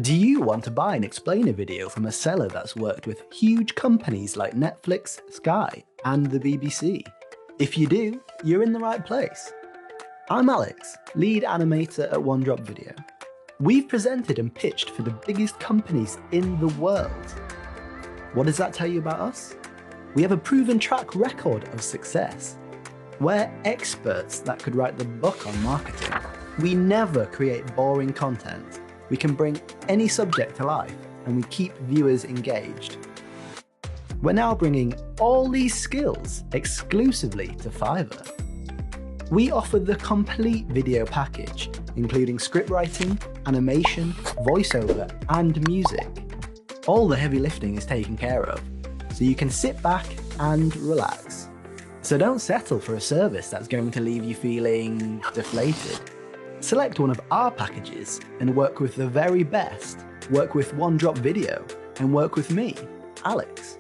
Do you want to buy an explainer video from a seller that's worked with huge companies like Netflix, Sky, and the BBC? If you do, you're in the right place. I'm Alex, lead animator at OneDrop Video. We've presented and pitched for the biggest companies in the world. What does that tell you about us? We have a proven track record of success. We're experts that could write the book on marketing. We never create boring content. We can bring any subject to life, and we keep viewers engaged. We're now bringing all these skills exclusively to Fiverr. We offer the complete video package, including script writing, animation, voiceover, and music. All the heavy lifting is taken care of, so you can sit back and relax. So don't settle for a service that's going to leave you feeling deflated. Select one of our packages and work with the very best. Work with OneDrop Video and work with me, Alex.